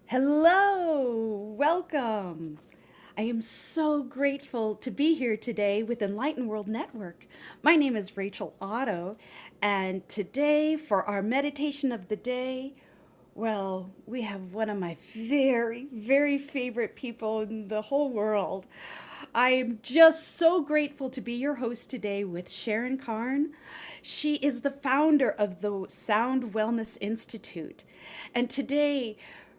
Hello, welcome. I am so grateful to be here today with Enlightened World Network. My name is Rachel Otto, and today for our meditation of the day, well, we have one of my very favorite people in the whole world. I am just so grateful to be your host today with Sharon Carne. She is the founder of the Sound Wellness Institute. And today,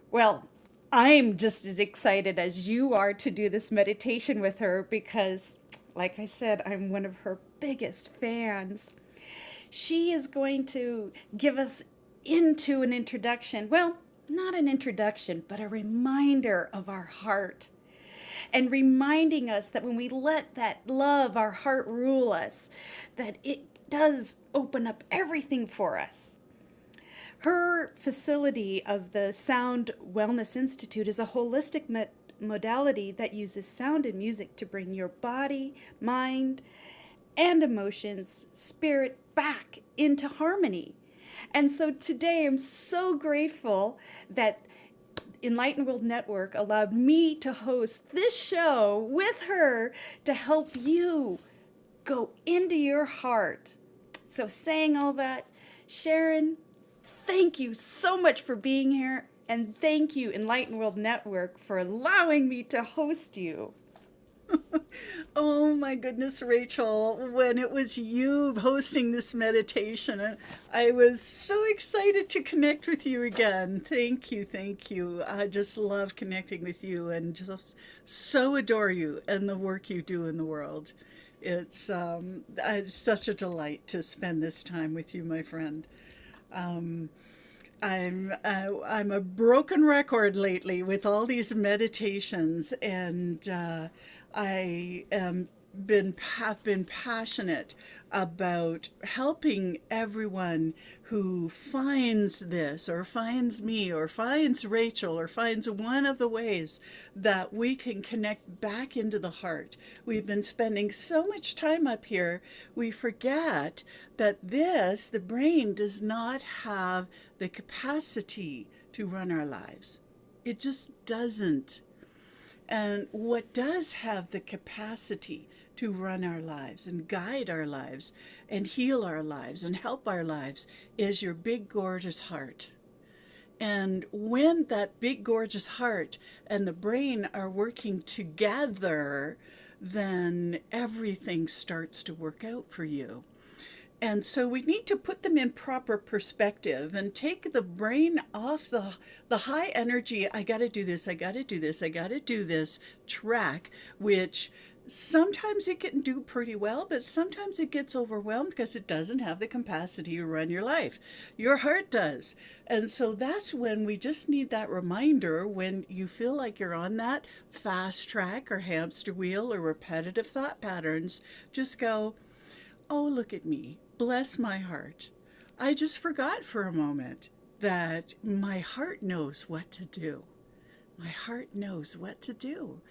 well, I'm just as excited as you are to do this meditation with her because, like I said, I'm one of her biggest fans. She is going to give us into an introduction. Well, not an introduction, but a reminder of our heart. And reminding us that when we let that love, our heart rule us, that it does open up everything for us. Her facility of the Sound Wellness Institute is a holistic modality that uses sound and music to bring your body, mind, and emotions, spirit back into harmony. And so today I'm so grateful that Enlightened World Network allowed me to host this show with her to help you go into your heart. So, saying all that, Sharon, thank you so much for being here. And thank you, Enlightened World Network, for allowing me to host you. Oh my goodness, Rachel, when it was you hosting this meditation, I was so excited to connect with you again. Thank you, thank you. I just love connecting with you and just so adore you and the work you do in the world. It's such a delight to spend this time with you, my friend. Um, I'm a broken record lately with all these meditations, and I am have been passionate about helping everyone who finds this or finds me or finds Rachel or finds one of the ways that we can connect back into the heart. We've been spending so much time up here, we forget that the brain does not have the capacity to run our lives. It just doesn't. And what does have the capacity to run our lives and guide our lives and heal our lives and help our lives is your big, gorgeous heart. And when that big, gorgeous heart and the brain are working together, then everything starts to work out for you. And so we need to put them in proper perspective and take the brain off the high energy, I got to do this, I got to do this, I got to do this track, which sometimes it can do pretty well, but sometimes it gets overwhelmed because it doesn't have the capacity to run your life. Your heart does. And so that's when we just need that reminder when you feel like you're on that fast track or hamster wheel or repetitive thought patterns, just go, oh, look at me. Bless my heart. I just forgot for a moment that my heart knows what to do. My heart knows what to do.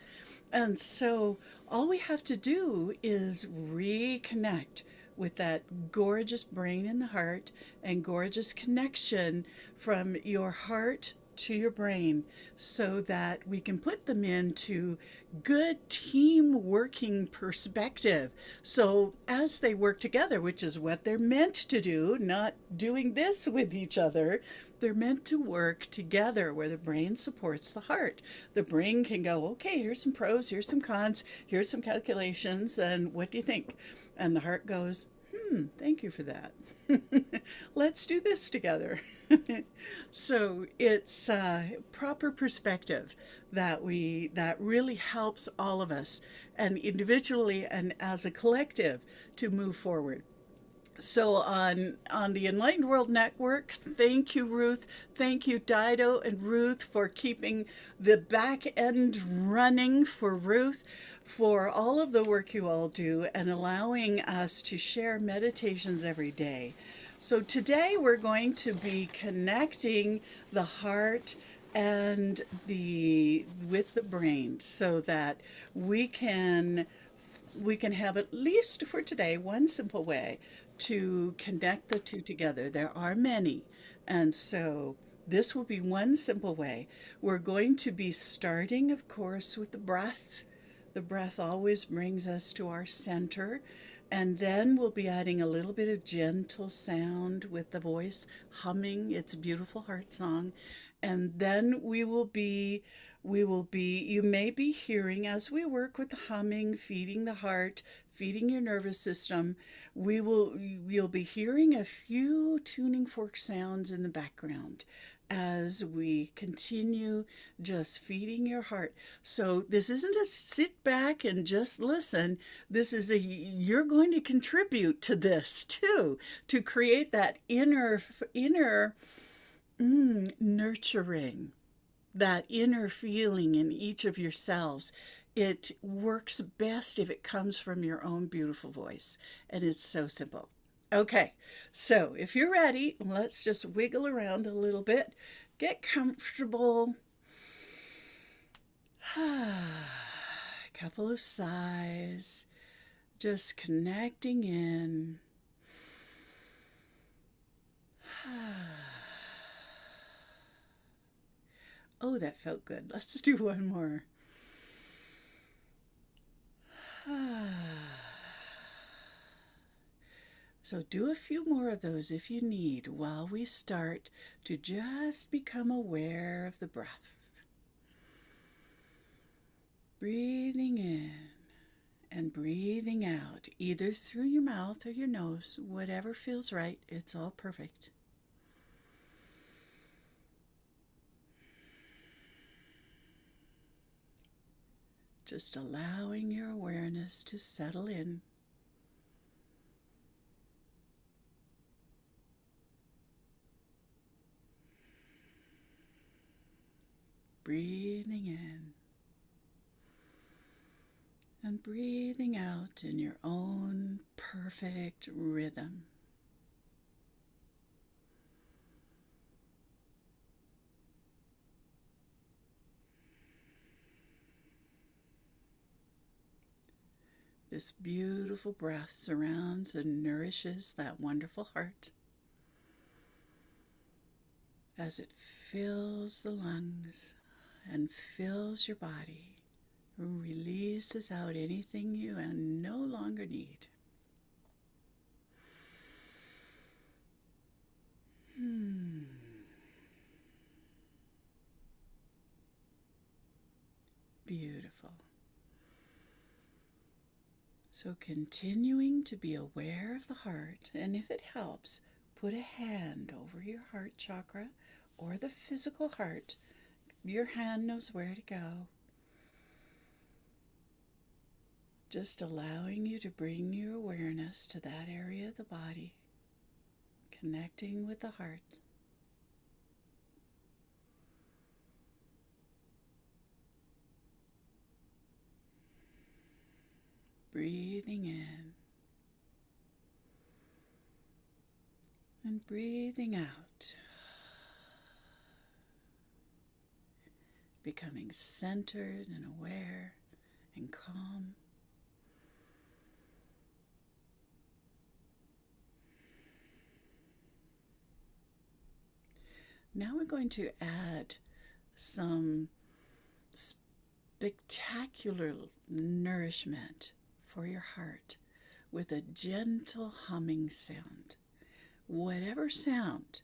And so all we have to do is reconnect with that gorgeous brain in the heart and gorgeous connection from your heart to your brain so that we can put them into good team working perspective. So as they work together, which is what they're meant to do, not doing this with each other, they're meant to work together where the brain supports the heart. The brain can go, okay, here's some pros, here's some cons, here's some calculations, and what do you think? And the heart goes, thank you for that. Let's do this together. So it's proper perspective that really helps all of us, and individually and as a collective, to move forward. So on the Enlightened World Network, thank you, Ruth. Thank you, Dido and Ruth, for keeping the back end running for Ruth, for all of the work you all do and allowing us to share meditations every day. So today we're going to be connecting the heart and the with the brain so that we can we can have, at least for today, one simple way to connect the two together. There are many. And so This will be one simple way. We're going to be starting, of course, with the breath. The breath always brings us to our center. And then we'll be adding a little bit of gentle sound with the voice humming its beautiful heart song. And then you may be hearing as we work with the humming, feeding the heart, feeding your nervous system, you'll be hearing a few tuning fork sounds in the background as we continue just feeding your heart. So this isn't a sit back and just listen. This is you're going to contribute to this too, to create that inner nurturing, that inner feeling in each of your cells. It works best if it comes from your own beautiful voice. And it's so simple. Okay, so if you're ready, let's just wiggle around a little bit. Get comfortable. A couple of sighs, just connecting in. Oh, that felt good. Let's do one more. So do a few more of those if you need while we start to just become aware of the breath. Breathing in and breathing out, either through your mouth or your nose, whatever feels right. It's all perfect. Just allowing your awareness to settle in. Breathing in and breathing out in your own perfect rhythm. This beautiful breath surrounds and nourishes that wonderful heart as it fills the lungs and fills your body, releases out anything you no longer need. Beautiful. So continuing to be aware of the heart, and if it helps, put a hand over your heart chakra or the physical heart. Your hand knows where to go. Just allowing you to bring your awareness to that area of the body, connecting with the heart. Breathing in and breathing out. Becoming centered and aware and calm. Now we're going to add some spectacular nourishment for your heart with a gentle humming sound. Whatever sound,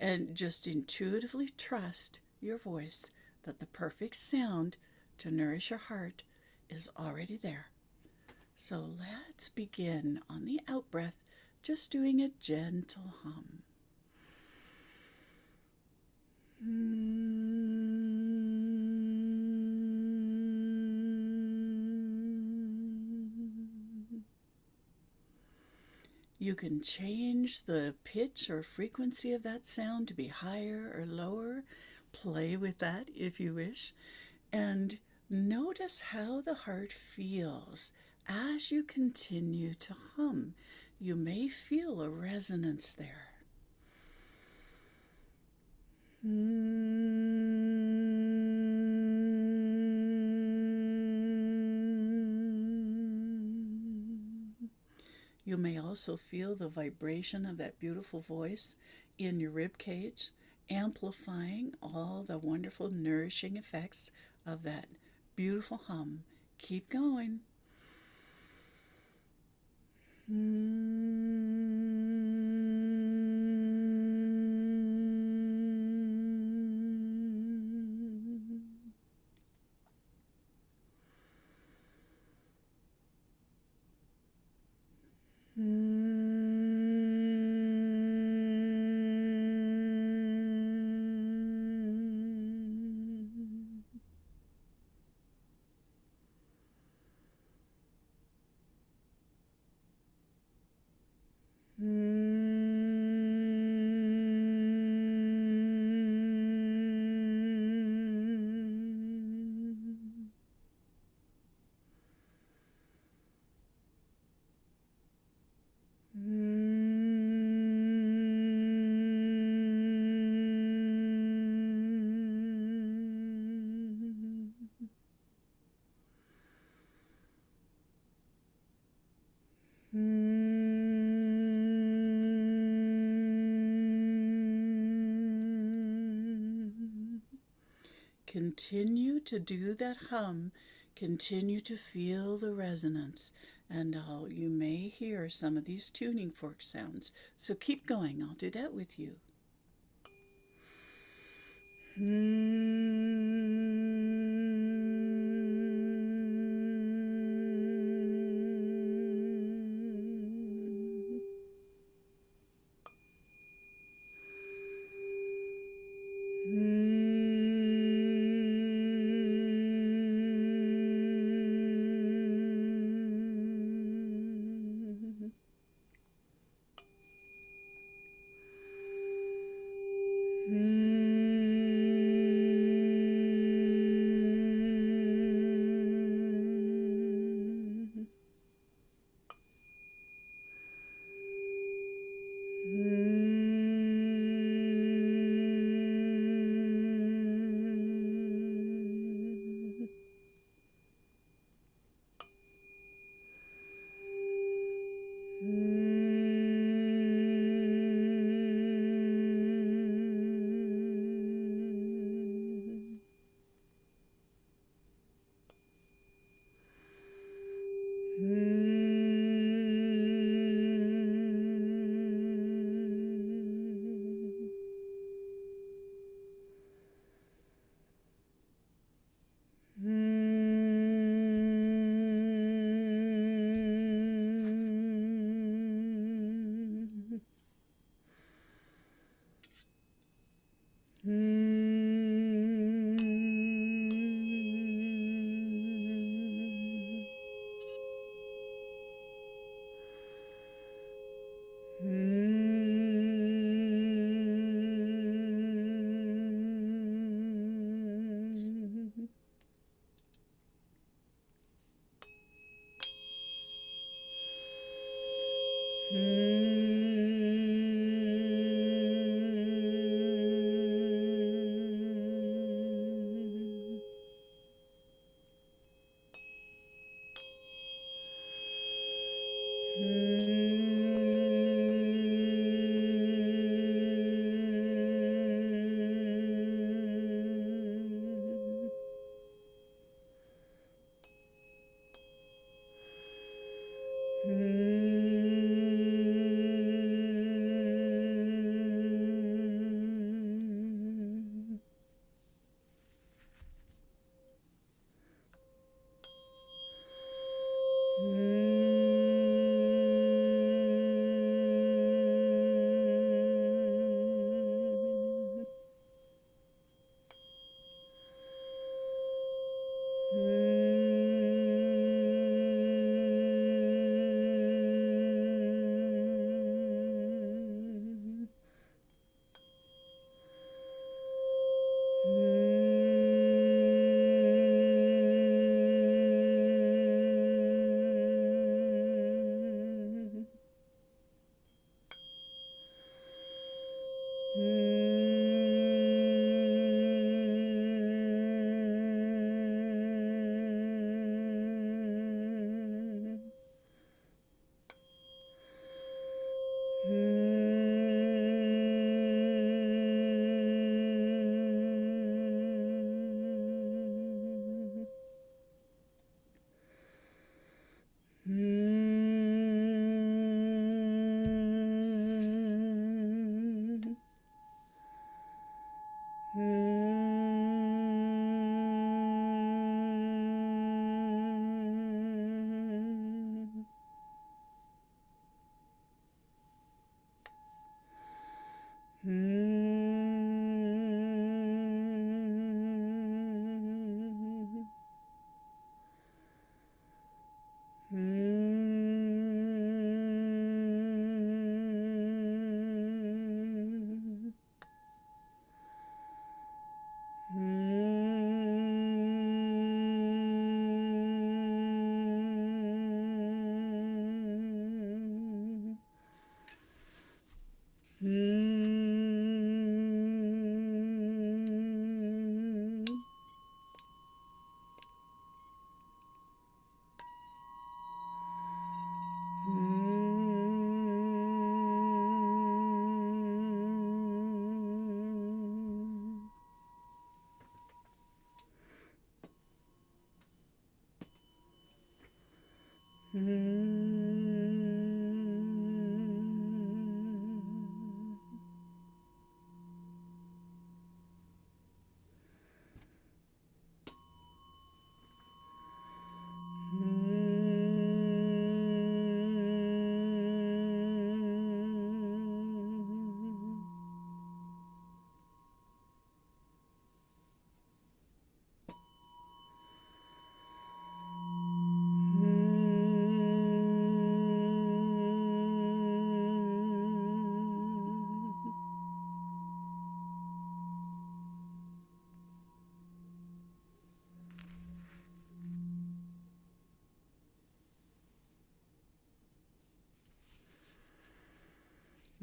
and just intuitively trust your voice that the perfect sound to nourish your heart is already there. So let's begin on the out breath, just doing a gentle hum. You can change the pitch or frequency of that sound to be higher or lower. Play with that if you wish. And notice how the heart feels as you continue to hum. You may feel a resonance there. You may also feel the vibration of that beautiful voice in your rib cage amplifying all the wonderful, nourishing effects of that beautiful hum. Keep going. Continue to do that hum. Continue to feel the resonance. And you may hear some of these tuning fork sounds. So keep going. I'll do that with you.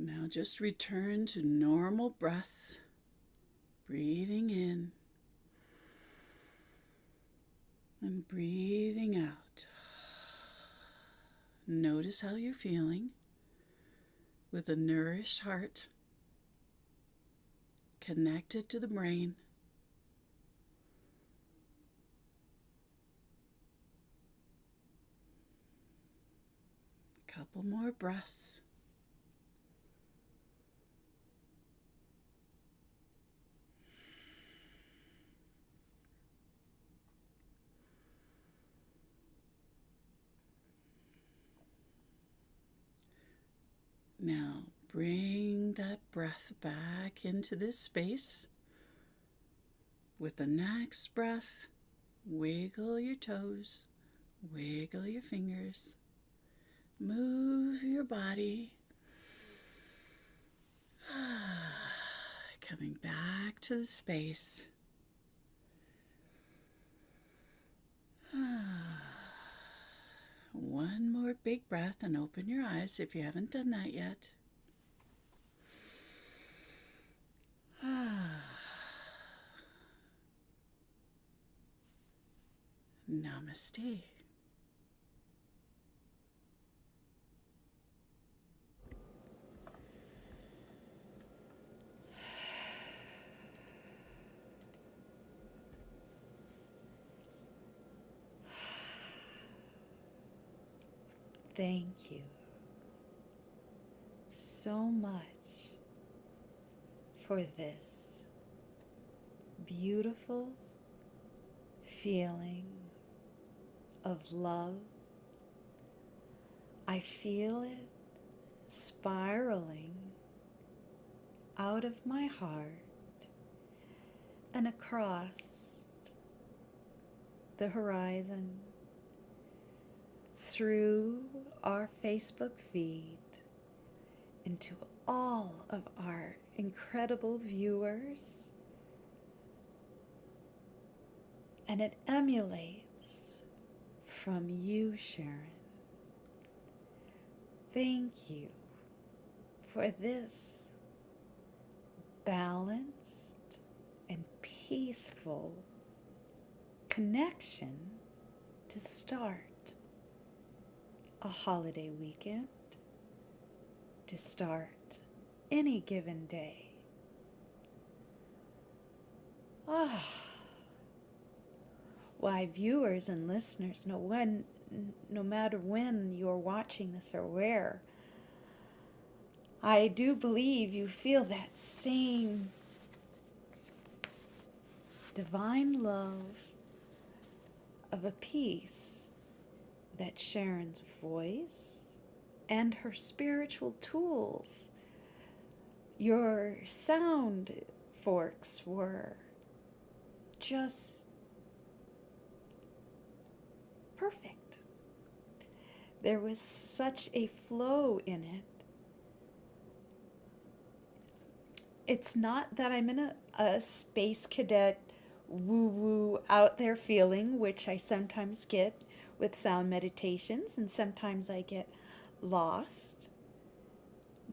Now just return to normal breath, breathing in and breathing out. Notice how you're feeling with a nourished heart connected to the brain. Couple more breaths. Now bring that breath back into this space. With the next breath, wiggle your toes, wiggle your fingers, move your body. Coming back to the space. One more big breath and open your eyes if you haven't done that yet. Namaste. Thank you so much for this beautiful feeling of love. I feel it spiraling out of my heart and across the horizon, through our Facebook feed, into all of our incredible viewers, and it emanates from you, Sharon. Thank you for this balanced and peaceful connection to start a holiday weekend, to start any given day. Why, viewers and listeners, no matter when you're watching this or where, I do believe you feel that same divine love of a peace that Sharon's voice and her spiritual tools, your sound forks, were just perfect. There was such a flow in it. It's not that I'm in a space cadet woo-woo out there feeling, which I sometimes get with sound meditations, and sometimes I get lost.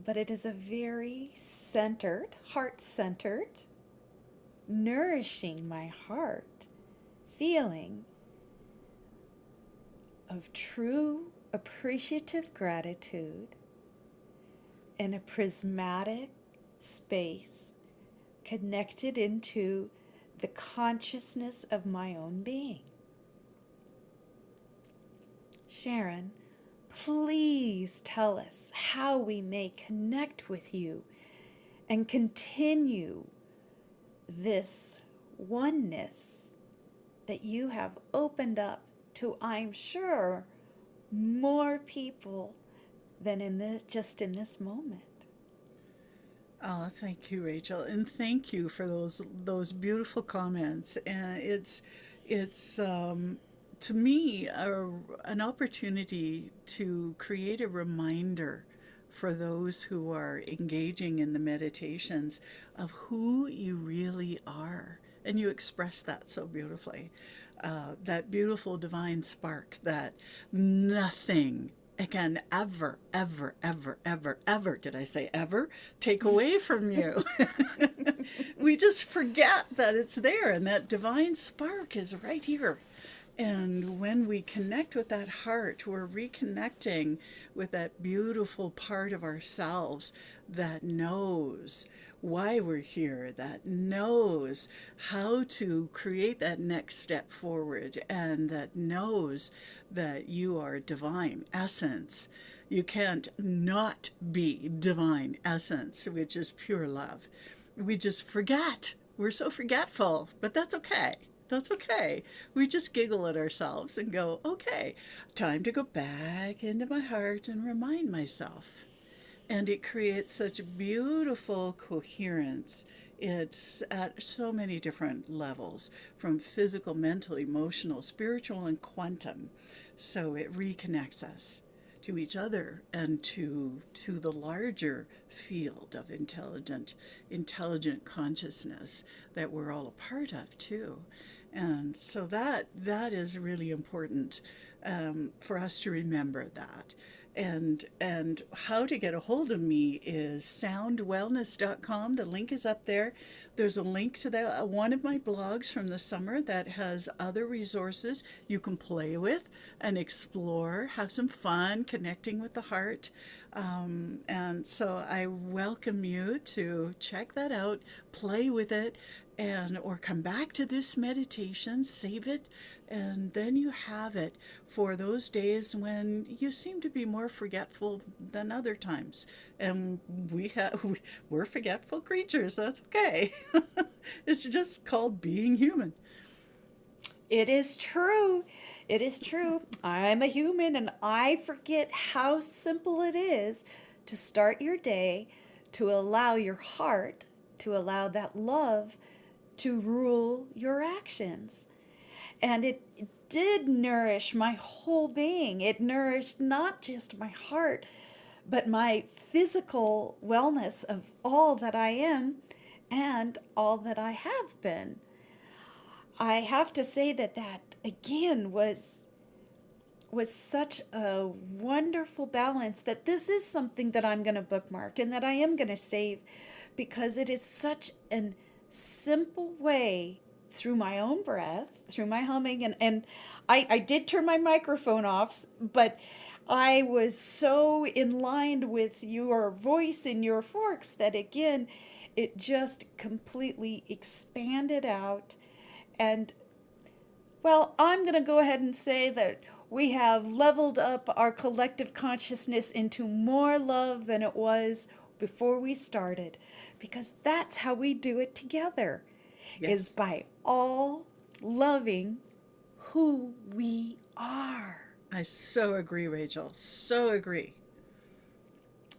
But it is a very centered, heart-centered, nourishing my heart feeling of true appreciative gratitude in a prismatic space connected into the consciousness of my own being. Sharon, please tell us how we may connect with you and continue this oneness that you have opened up to, I'm sure, more people than just in this moment. Oh, thank you, Rachel, and thank you for those beautiful comments. And it's to me an opportunity to create a reminder for those who are engaging in the meditations of who you really are. And you express that so beautifully. That beautiful divine spark that nothing can ever, ever, ever, ever, ever, did I say ever, take away from you. We just forget that it's there, and that divine spark is right here. And when we connect with that heart, we're reconnecting with that beautiful part of ourselves that knows why we're here, that knows how to create that next step forward, and that knows that you are divine essence. You can't not be divine essence, which is pure love. We just forget. We're so forgetful, but that's okay. That's okay. We just giggle at ourselves and go, okay, time to go back into my heart and remind myself. And it creates such beautiful coherence. It's at so many different levels, from physical, mental, emotional, spiritual, and quantum. So it reconnects us to each other and to the larger field of intelligent consciousness that we're all a part of too. And so that is really important, for us to remember that. And how to get a hold of me is soundwellness.com. The link is up there. There's a link to one of my blogs from the summer that has other resources you can play with and explore, have some fun connecting with the heart. And so I welcome you to check that out, play with it, and or come back to this meditation, save it, and then you have it for those days when you seem to be more forgetful than other times. And we're forgetful creatures. That's okay. It's just called being human. It is true. It is true. I'm a human and I forget how simple it is to start your day, to allow your heart, to allow that love to rule your actions. And it did nourish my whole being. It nourished not just my heart, but my physical wellness of all that I am and all that I have been. I have to say that again was such a wonderful balance, that this is something that I'm going to bookmark and that I am going to save, because it is such a simple way, through my own breath, through my humming, and I did turn my microphone off, but I was so in line with your voice and your forks that again, it just completely expanded out. And well, I'm going to go ahead and say that we have leveled up our collective consciousness into more love than it was before we started, because that's how we do it together, is Yes. by all loving who we are. I so agree, Rachel. So agree.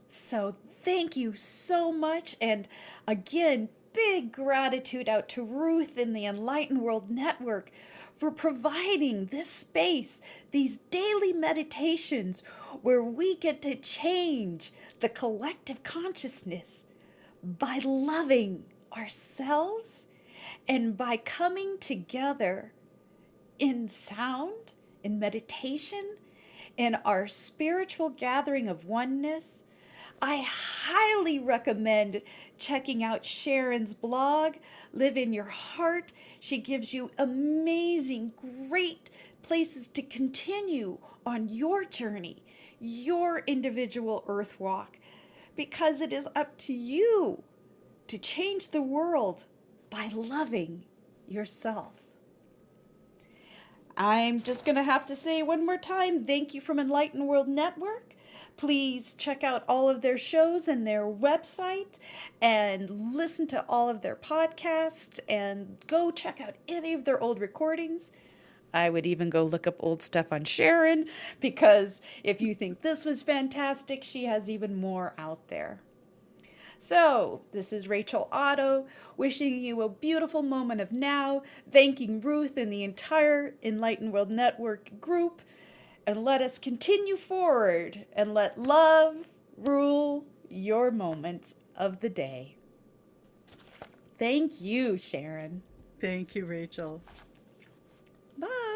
So thank you so much. And again, big gratitude out to Ruth in the Enlightened World Network for providing this space, these daily meditations where we get to change the collective consciousness by loving ourselves and by coming together in sound, in meditation, in our spiritual gathering of oneness. I highly recommend checking out Sharon's blog, Live in Your Heart. She gives you amazing, great places to continue on your journey, your individual earth walk, because it is up to you to change the world by loving yourself. I'm just going to have to say one more time, thank you from Enlightened World Network. Please check out all of their shows and their website and listen to all of their podcasts and go check out any of their old recordings. I would even go look up old stuff on Sharon because if you think this was fantastic, she has even more out there. So, this is Rachel Otto, wishing you a beautiful moment of now, thanking Ruth and the entire Enlightened World Network group, and let us continue forward and let love rule your moments of the day. Thank you, Sharon. Thank you, Rachel. Bye.